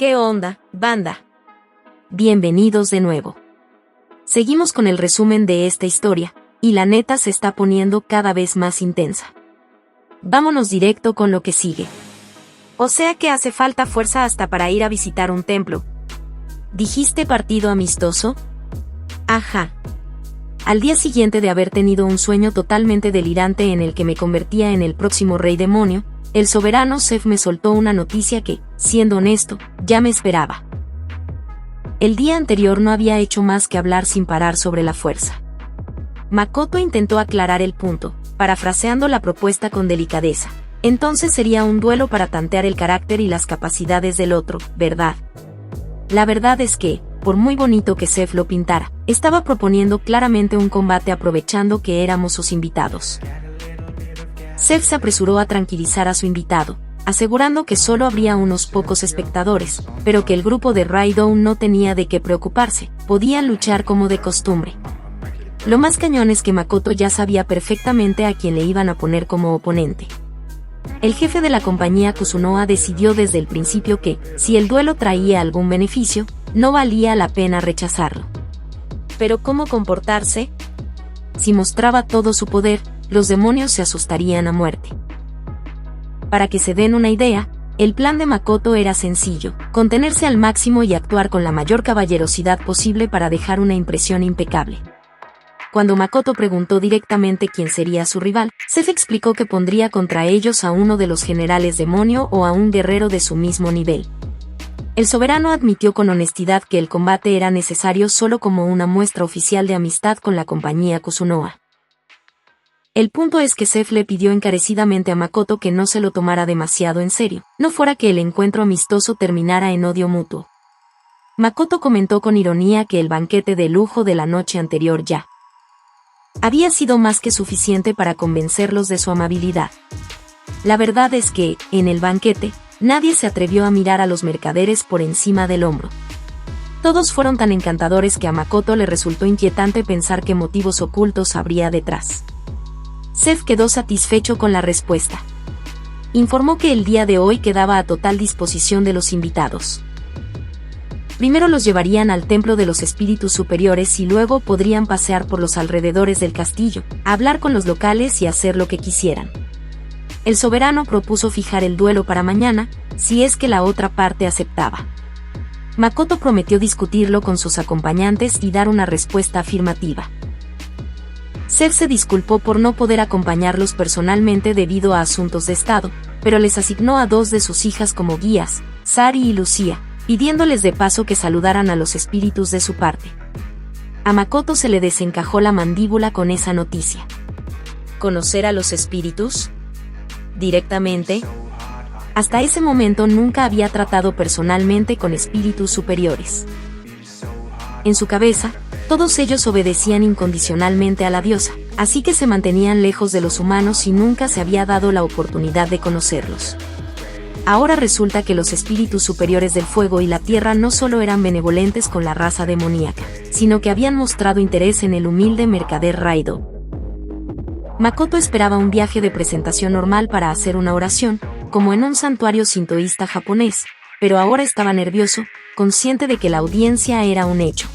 ¿Qué onda, banda? Bienvenidos de nuevo. Seguimos con el resumen de esta historia, y la neta se está poniendo cada vez más intensa. Vámonos directo con lo que sigue. O sea que hace falta fuerza hasta para ir a visitar un templo. ¿Dijiste partido amistoso? Ajá. Al día siguiente de haber tenido un sueño totalmente delirante en el que me convertía en el próximo rey demonio, el soberano Seth me soltó una noticia que, siendo honesto, ya me esperaba. El día anterior no había hecho más que hablar sin parar sobre la fuerza. Makoto intentó aclarar el punto, parafraseando la propuesta con delicadeza. Entonces sería un duelo para tantear el carácter y las capacidades del otro, ¿verdad? La verdad es que, por muy bonito que Seth lo pintara, estaba proponiendo claramente un combate aprovechando que éramos sus invitados. Seth se apresuró a tranquilizar a su invitado, asegurando que solo habría unos pocos espectadores, pero que el grupo de Raidou no tenía de qué preocuparse, podían luchar como de costumbre. Lo más cañón es que Makoto ya sabía perfectamente a quién le iban a poner como oponente. El jefe de la compañía Kusunoha decidió desde el principio que, si el duelo traía algún beneficio, no valía la pena rechazarlo. ¿Pero cómo comportarse? Si mostraba todo su poder, los demonios se asustarían a muerte. Para que se den una idea, el plan de Makoto era sencillo, contenerse al máximo y actuar con la mayor caballerosidad posible para dejar una impresión impecable. Cuando Makoto preguntó directamente quién sería su rival, Seth explicó que pondría contra ellos a uno de los generales demonio o a un guerrero de su mismo nivel. El soberano admitió con honestidad que el combate era necesario solo como una muestra oficial de amistad con la compañía Kusunoha. El punto es que Seth le pidió encarecidamente a Makoto que no se lo tomara demasiado en serio, no fuera que el encuentro amistoso terminara en odio mutuo. Makoto comentó con ironía que el banquete de lujo de la noche anterior ya había sido más que suficiente para convencerlos de su amabilidad. La verdad es que, en el banquete, nadie se atrevió a mirar a los mercaderes por encima del hombro. Todos fueron tan encantadores que a Makoto le resultó inquietante pensar qué motivos ocultos habría detrás. Seth quedó satisfecho con la respuesta. Informó que el día de hoy quedaba a total disposición de los invitados. Primero los llevarían al templo de los espíritus superiores y luego podrían pasear por los alrededores del castillo, hablar con los locales y hacer lo que quisieran. El soberano propuso fijar el duelo para mañana, si es que la otra parte aceptaba. Makoto prometió discutirlo con sus acompañantes y dar una respuesta afirmativa. Seth se disculpó por no poder acompañarlos personalmente debido a asuntos de estado, pero les asignó a dos de sus hijas como guías, Sari y Lucía, pidiéndoles de paso que saludaran a los espíritus de su parte. A Makoto se le desencajó la mandíbula con esa noticia. ¿Conocer a los espíritus? ¿Directamente? Hasta ese momento nunca había tratado personalmente con espíritus superiores. En su cabeza, todos ellos obedecían incondicionalmente a la diosa, así que se mantenían lejos de los humanos y nunca se había dado la oportunidad de conocerlos. Ahora resulta que los espíritus superiores del fuego y la tierra no solo eran benevolentes con la raza demoníaca, sino que habían mostrado interés en el humilde mercader Raidou. Makoto esperaba un viaje de presentación normal para hacer una oración, como en un santuario sintoísta japonés, pero ahora estaba nervioso, consciente de que la audiencia era un hecho.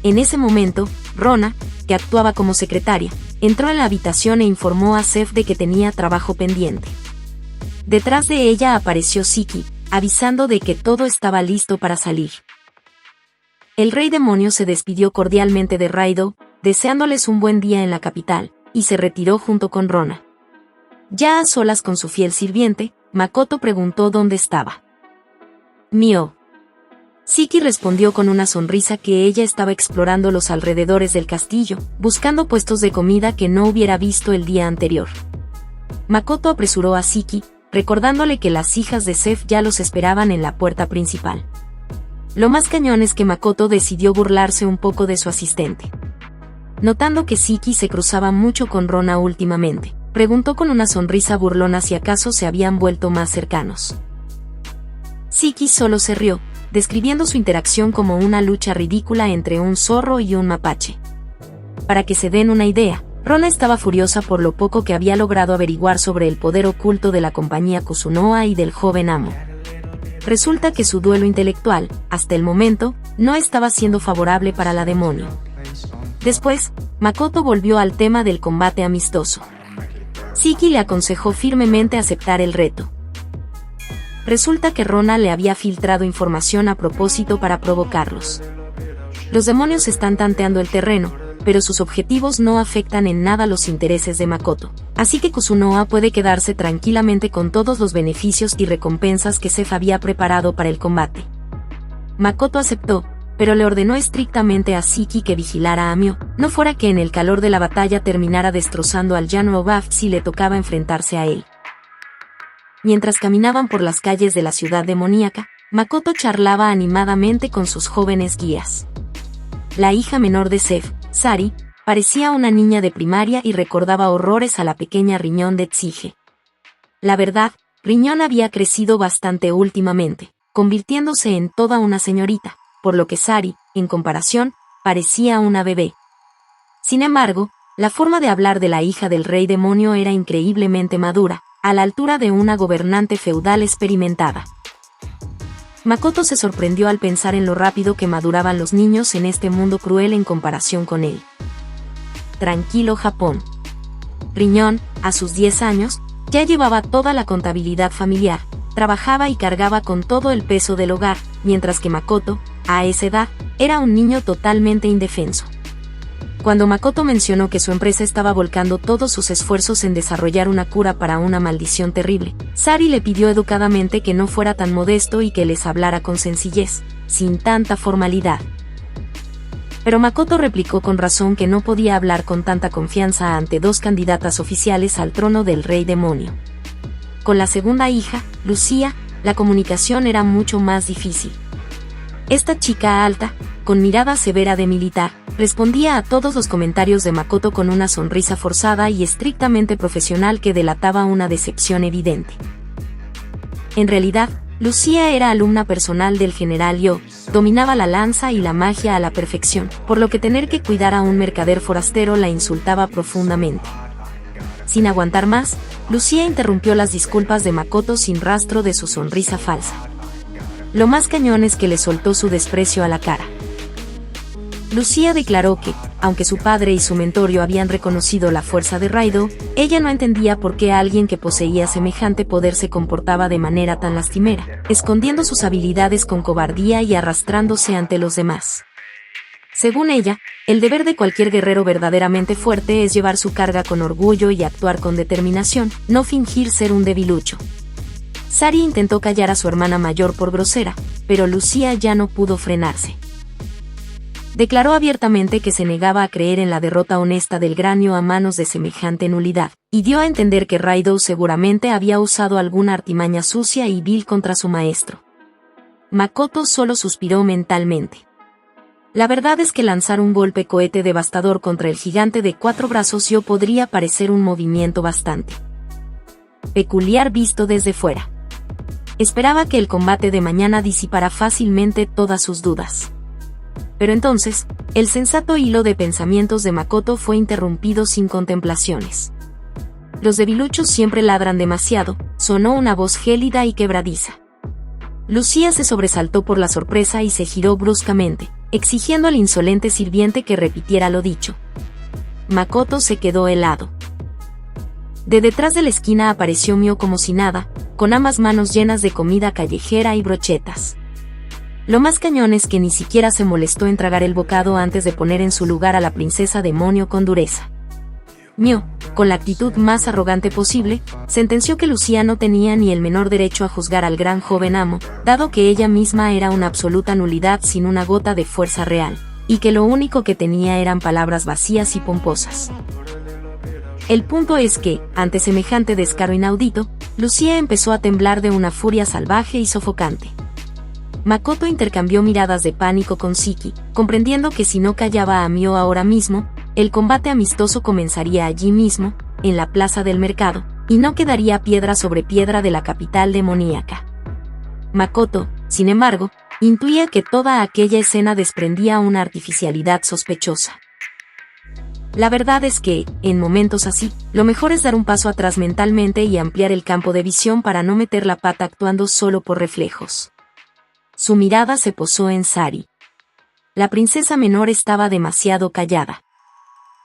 En ese momento, Rona, que actuaba como secretaria, entró en la habitación e informó a Seth de que tenía trabajo pendiente. Detrás de ella apareció Siki, avisando de que todo estaba listo para salir. El rey demonio se despidió cordialmente de Raidou, deseándoles un buen día en la capital, y se retiró junto con Rona. Ya a solas con su fiel sirviente, Makoto preguntó dónde estaba. «Mío». Siki respondió con una sonrisa que ella estaba explorando los alrededores del castillo, buscando puestos de comida que no hubiera visto el día anterior. Makoto apresuró a Siki, recordándole que las hijas de Seth ya los esperaban en la puerta principal. Lo más cañón es que Makoto decidió burlarse un poco de su asistente. Notando que Siki se cruzaba mucho con Rona últimamente, preguntó con una sonrisa burlona si acaso se habían vuelto más cercanos. Siki solo se rió, describiendo su interacción como una lucha ridícula entre un zorro y un mapache. Para que se den una idea, Rona estaba furiosa por lo poco que había logrado averiguar sobre el poder oculto de la compañía Kusunoha y del joven amo. Resulta que su duelo intelectual, hasta el momento, no estaba siendo favorable para la demonio. Después, Makoto volvió al tema del combate amistoso. Siki le aconsejó firmemente aceptar el reto. Resulta que Rona le había filtrado información a propósito para provocarlos. Los demonios están tanteando el terreno, pero sus objetivos no afectan en nada los intereses de Makoto. Así que Kusunoha puede quedarse tranquilamente con todos los beneficios y recompensas que Seth había preparado para el combate. Makoto aceptó, pero le ordenó estrictamente a Siki que vigilara a Mio, no fuera que en el calor de la batalla terminara destrozando al Yanrobaf si le tocaba enfrentarse a él. Mientras caminaban por las calles de la ciudad demoníaca, Makoto charlaba animadamente con sus jóvenes guías. La hija menor de Seth, Sari, parecía una niña de primaria y recordaba horrores a la pequeña Riñón de Tsuge. La verdad, Riñón había crecido bastante últimamente, convirtiéndose en toda una señorita, por lo que Sari, en comparación, parecía una bebé. Sin embargo, la forma de hablar de la hija del rey demonio era increíblemente madura, a la altura de una gobernante feudal experimentada. Makoto se sorprendió al pensar en lo rápido que maduraban los niños en este mundo cruel en comparación con él. Tranquilo Japón. Riñón, a sus 10 años, ya llevaba toda la contabilidad familiar, trabajaba y cargaba con todo el peso del hogar, mientras que Makoto, a esa edad, era un niño totalmente indefenso. Cuando Makoto mencionó que su empresa estaba volcando todos sus esfuerzos en desarrollar una cura para una maldición terrible, Sari le pidió educadamente que no fuera tan modesto y que les hablara con sencillez, sin tanta formalidad. Pero Makoto replicó con razón que no podía hablar con tanta confianza ante dos candidatas oficiales al trono del rey demonio. Con la segunda hija, Lucía, la comunicación era mucho más difícil. Esta chica alta, con mirada severa de militar, respondía a todos los comentarios de Makoto con una sonrisa forzada y estrictamente profesional que delataba una decepción evidente. En realidad, Lucía era alumna personal del general Yo, dominaba la lanza y la magia a la perfección, por lo que tener que cuidar a un mercader forastero la insultaba profundamente. Sin aguantar más, Lucía interrumpió las disculpas de Makoto sin rastro de su sonrisa falsa. Lo más cañón es que le soltó su desprecio a la cara. Lucía declaró que, aunque su padre y su mentorio habían reconocido la fuerza de Raido, ella no entendía por qué alguien que poseía semejante poder se comportaba de manera tan lastimera, escondiendo sus habilidades con cobardía y arrastrándose ante los demás. Según ella, el deber de cualquier guerrero verdaderamente fuerte es llevar su carga con orgullo y actuar con determinación, no fingir ser un debilucho. Sari intentó callar a su hermana mayor por grosera, pero Lucía ya no pudo frenarse. Declaró abiertamente que se negaba a creer en la derrota honesta del Granio a manos de semejante nulidad, y dio a entender que Raido seguramente había usado alguna artimaña sucia y vil contra su maestro. Makoto solo suspiró mentalmente. La verdad es que lanzar un golpe cohete devastador contra el gigante de 4 brazos Yo podría parecer un movimiento bastante peculiar visto desde fuera. Esperaba que el combate de mañana disipara fácilmente todas sus dudas. Pero entonces, el sensato hilo de pensamientos de Makoto fue interrumpido sin contemplaciones. Los debiluchos siempre ladran demasiado, sonó una voz gélida y quebradiza. Lucía se sobresaltó por la sorpresa y se giró bruscamente, exigiendo al insolente sirviente que repitiera lo dicho. Makoto se quedó helado. De detrás de la esquina apareció Mio como si nada, con ambas manos llenas de comida callejera y brochetas. Lo más cañón es que ni siquiera se molestó en tragar el bocado antes de poner en su lugar a la princesa demonio con dureza. Mio, con la actitud más arrogante posible, sentenció que Lucía no tenía ni el menor derecho a juzgar al gran joven amo, dado que ella misma era una absoluta nulidad sin una gota de fuerza real, y que lo único que tenía eran palabras vacías y pomposas. El punto es que, ante semejante descaro inaudito, Lucía empezó a temblar de una furia salvaje y sofocante. Makoto intercambió miradas de pánico con Siki, comprendiendo que si no callaba a Mio ahora mismo, el combate amistoso comenzaría allí mismo, en la plaza del mercado, y no quedaría piedra sobre piedra de la capital demoníaca. Makoto, sin embargo, intuía que toda aquella escena desprendía una artificialidad sospechosa. La verdad es que, en momentos así, lo mejor es dar un paso atrás mentalmente y ampliar el campo de visión para no meter la pata actuando solo por reflejos. su mirada se posó en Sari. La princesa menor estaba demasiado callada.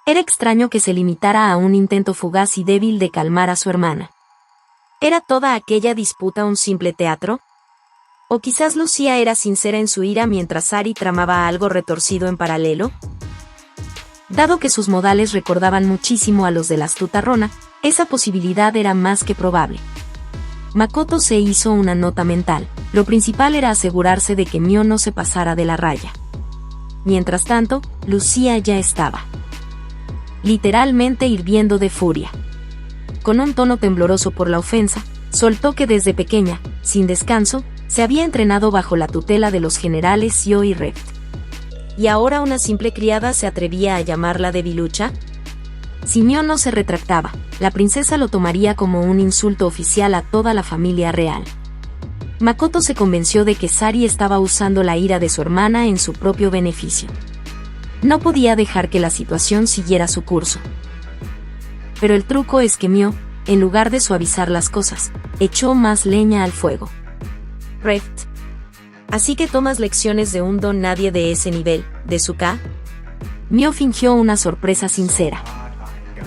Era extraño que se limitara a un intento fugaz y débil de calmar a su hermana. ¿Era toda aquella disputa un simple teatro? ¿O quizás Lucía era sincera en su ira mientras Sari tramaba algo retorcido en paralelo? Dado que sus modales recordaban muchísimo a los de la astuta Rona, esa posibilidad era más que probable. Makoto se hizo una nota mental. Lo principal era asegurarse de que Mio no se pasara de la raya. Mientras tanto, Lucía ya estaba literalmente hirviendo de furia. Con un tono tembloroso por la ofensa, soltó que desde pequeña, sin descanso, se había entrenado bajo la tutela de los generales Sio y Reft. ¿Y ahora una simple criada se atrevía a llamarla debilucha? Si Mio no se retractaba, la princesa lo tomaría como un insulto oficial a toda la familia real. Makoto se convenció de que Sari estaba usando la ira de su hermana en su propio beneficio. No podía dejar que la situación siguiera su curso. Pero el truco es que Mio, en lugar de suavizar las cosas, echó más leña al fuego. Reft. Así que tomas lecciones de un don nadie de ese nivel, de Suka. Mio fingió una sorpresa sincera.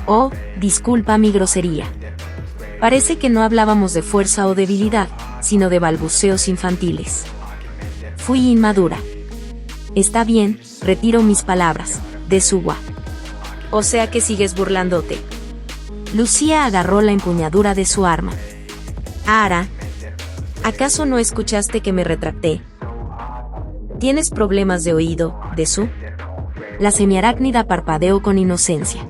Oh, disculpa mi grosería. Parece que no hablábamos de fuerza o debilidad, sino de balbuceos infantiles. Fui inmadura. Está bien, retiro mis palabras, de Suwa. O sea que sigues burlándote. Lucía agarró la empuñadura de su arma. Ara, ¿acaso no escuchaste que me retracté? ¿Tienes problemas de oído, Desu? La semiarácnida parpadeó con inocencia.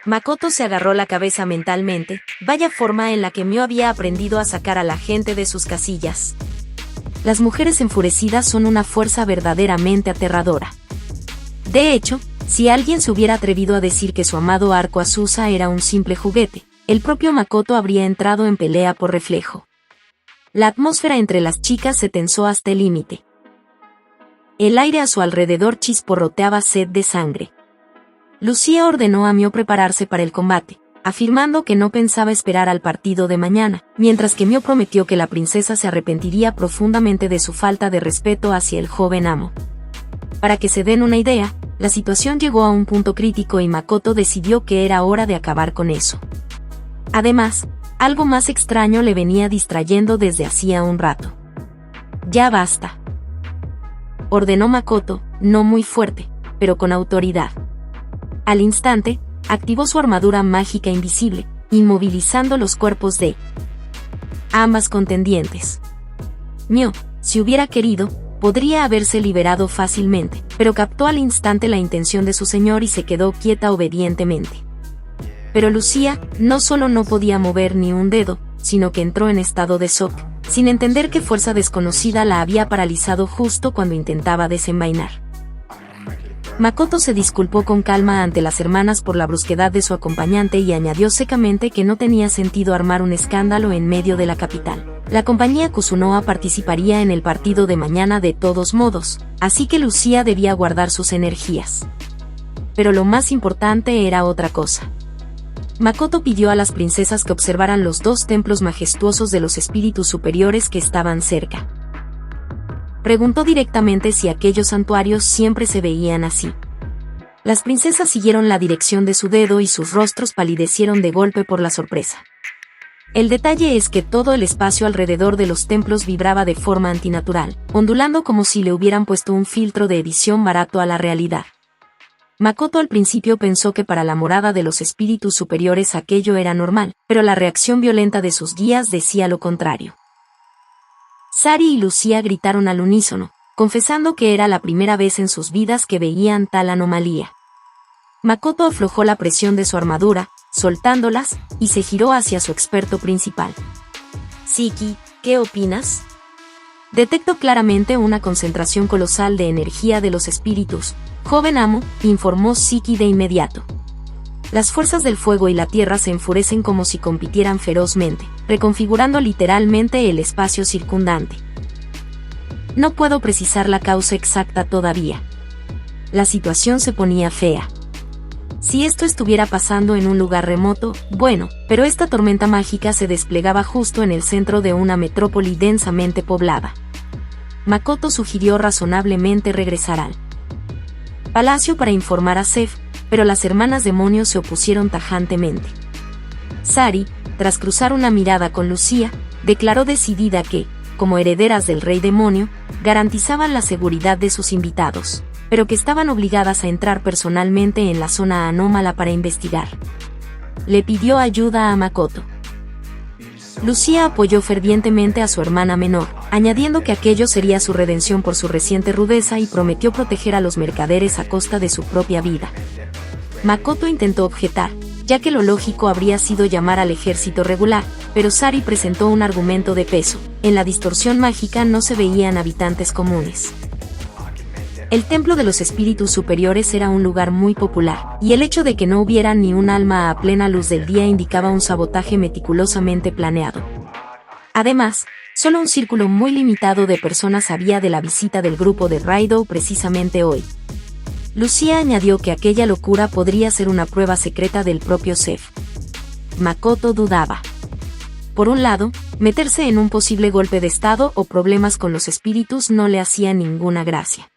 Makoto se agarró la cabeza mentalmente, vaya forma en la que Mio había aprendido a sacar a la gente de sus casillas. Las mujeres enfurecidas son una fuerza verdaderamente aterradora. De hecho, si alguien se hubiera atrevido a decir que su amado arco Azusa era un simple juguete, el propio Makoto habría entrado en pelea por reflejo. La atmósfera entre las chicas se tensó hasta el límite. El aire a su alrededor chisporroteaba sed de sangre. Lucía ordenó a Mio prepararse para el combate, afirmando que no pensaba esperar al partido de mañana, mientras que Mio prometió que la princesa se arrepentiría profundamente de su falta de respeto hacia el joven amo. Para que se den una idea, la situación llegó a un punto crítico y Makoto decidió que era hora de acabar con eso. Además, algo más extraño le venía distrayendo desde hacía un rato. Ya basta, ordenó Makoto, no muy fuerte, pero con autoridad. Al instante, activó su armadura mágica invisible, inmovilizando los cuerpos de ambas contendientes. Mio, si hubiera querido, podría haberse liberado fácilmente, pero captó al instante la intención de su señor y se quedó quieta obedientemente. Pero Lucía, no solo no podía mover ni un dedo, sino que entró en estado de shock, sin entender qué fuerza desconocida la había paralizado justo cuando intentaba desenvainar. Makoto se disculpó con calma ante las hermanas por la brusquedad de su acompañante y añadió secamente que no tenía sentido armar un escándalo en medio de la capital. La compañía Kusunoha participaría en el partido de mañana de todos modos, así que Lucía debía guardar sus energías. Pero lo más importante era otra cosa. Makoto pidió a las princesas que observaran los dos templos majestuosos de los espíritus superiores que estaban cerca. Preguntó directamente si aquellos santuarios siempre se veían así. Las princesas siguieron la dirección de su dedo y sus rostros palidecieron de golpe por la sorpresa. El detalle es que todo el espacio alrededor de los templos vibraba de forma antinatural, ondulando como si le hubieran puesto un filtro de edición barato a la realidad. Makoto al principio pensó que para la morada de los espíritus superiores aquello era normal, pero la reacción violenta de sus guías decía lo contrario. Sari y Lucía gritaron al unísono, confesando que era la primera vez en sus vidas que veían tal anomalía. Makoto aflojó la presión de su armadura, soltándolas, y se giró hacia su experto principal. Siki, ¿qué opinas? Detecto claramente una concentración colosal de energía de los espíritus, joven amo, informó Siki de inmediato. Las fuerzas del fuego y la tierra se enfurecen como si compitieran ferozmente, reconfigurando literalmente el espacio circundante. No puedo precisar la causa exacta todavía. La situación se ponía fea. Si esto estuviera pasando en un lugar remoto, bueno, pero esta tormenta mágica se desplegaba justo en el centro de una metrópoli densamente poblada. Makoto sugirió razonablemente regresar al palacio para informar a Seth, pero las hermanas demonios se opusieron tajantemente. Sari, tras cruzar una mirada con Lucía, declaró decidida que, como herederas del rey demonio, garantizaban la seguridad de sus invitados, pero que estaban obligadas a entrar personalmente en la zona anómala para investigar. Le pidió ayuda a Makoto. Lucía apoyó fervientemente a su hermana menor, añadiendo que aquello sería su redención por su reciente rudeza y prometió proteger a los mercaderes a costa de su propia vida. Makoto intentó objetar, ya que lo lógico habría sido llamar al ejército regular, pero Sari presentó un argumento de peso: en la distorsión mágica no se veían habitantes comunes. El templo de los espíritus superiores era un lugar muy popular, y el hecho de que no hubiera ni un alma a plena luz del día indicaba un sabotaje meticulosamente planeado. Además, solo un círculo muy limitado de personas sabía de la visita del grupo de Raido precisamente hoy. Lucía añadió que aquella locura podría ser una prueba secreta del propio Seth. Makoto dudaba. Por un lado, meterse en un posible golpe de estado o problemas con los espíritus no le hacía ninguna gracia.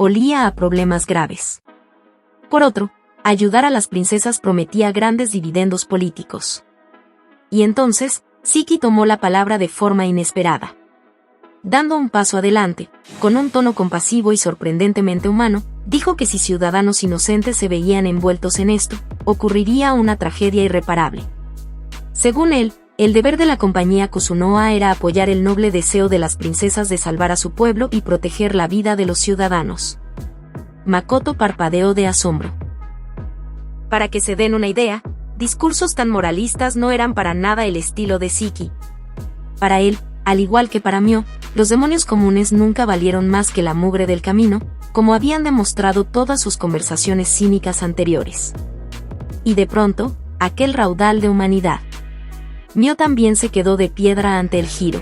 Olía a problemas graves. Por otro, ayudar a las princesas prometía grandes dividendos políticos. Y entonces, Siki tomó la palabra de forma inesperada. Dando un paso adelante, con un tono compasivo y sorprendentemente humano, dijo que si ciudadanos inocentes se veían envueltos en esto, ocurriría una tragedia irreparable. Según él, el deber de la compañía Kusunoha era apoyar el noble deseo de las princesas de salvar a su pueblo y proteger la vida de los ciudadanos. Makoto parpadeó de asombro. Para que se den una idea, discursos tan moralistas no eran para nada el estilo de Siki. Para él, al igual que para Mio, los demonios comunes nunca valieron más que la mugre del camino, como habían demostrado todas sus conversaciones cínicas anteriores. Y de pronto, aquel raudal de humanidad. Mio también se quedó de piedra ante el giro.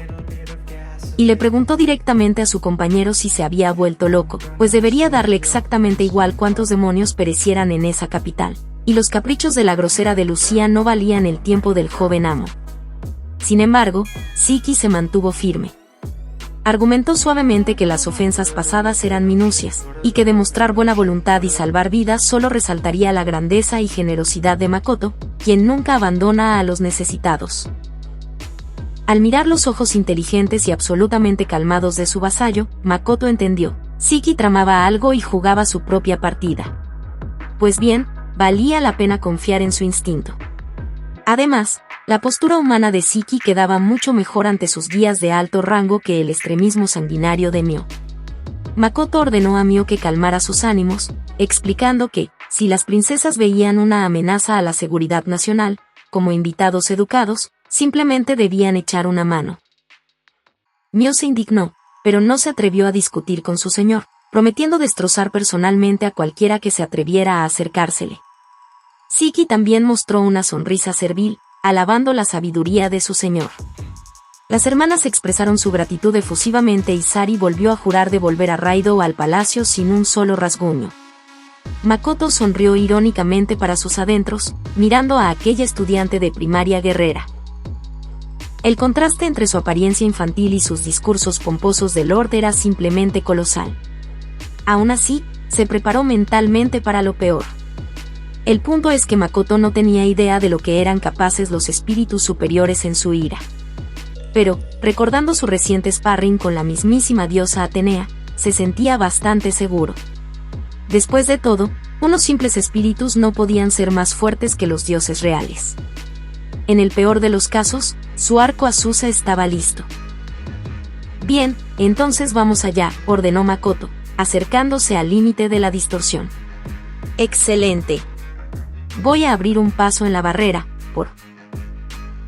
Y le preguntó directamente a su compañero si se había vuelto loco, pues debería darle exactamente igual cuántos demonios perecieran en esa capital, y los caprichos de la grosera de Lucía no valían el tiempo del joven amo. Sin embargo, Siki se mantuvo firme. Argumentó suavemente que las ofensas pasadas eran minucias, y que demostrar buena voluntad y salvar vidas solo resaltaría la grandeza y generosidad de Makoto, quien nunca abandona a los necesitados. Al mirar los ojos inteligentes y absolutamente calmados de su vasallo, Makoto entendió: Siki tramaba algo y jugaba su propia partida. Pues bien, valía la pena confiar en su instinto. Además, la postura humana de Siki quedaba mucho mejor ante sus guías de alto rango que el extremismo sanguinario de Mio. Makoto ordenó a Mio que calmara sus ánimos, explicando que, si las princesas veían una amenaza a la seguridad nacional, como invitados educados, simplemente debían echar una mano. Mio se indignó, pero no se atrevió a discutir con su señor, prometiendo destrozar personalmente a cualquiera que se atreviera a acercársele. Siki también mostró una sonrisa servil, alabando la sabiduría de su señor. Las hermanas expresaron su gratitud efusivamente y Sari volvió a jurar devolver a Raido al palacio sin un solo rasguño. Makoto sonrió irónicamente para sus adentros, mirando a aquella estudiante de primaria guerrera. El contraste entre su apariencia infantil y sus discursos pomposos de Lord era simplemente colosal. Aún así, se preparó mentalmente para lo peor. El punto es que Makoto no tenía idea de lo que eran capaces los espíritus superiores en su ira. Pero, recordando su reciente sparring con la mismísima diosa Atenea, se sentía bastante seguro. Después de todo, unos simples espíritus no podían ser más fuertes que los dioses reales. En el peor de los casos, su arco Azusa estaba listo. Bien, entonces vamos allá, ordenó Makoto, acercándose al límite de la distorsión. Excelente. Voy a abrir un paso en la barrera,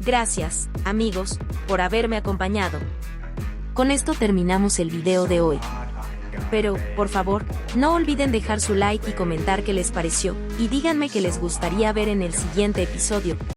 Gracias, amigos, por haberme acompañado. Con esto terminamos el video de hoy. Pero, por favor, no olviden dejar su like y comentar qué les pareció, y díganme qué les gustaría ver en el siguiente episodio.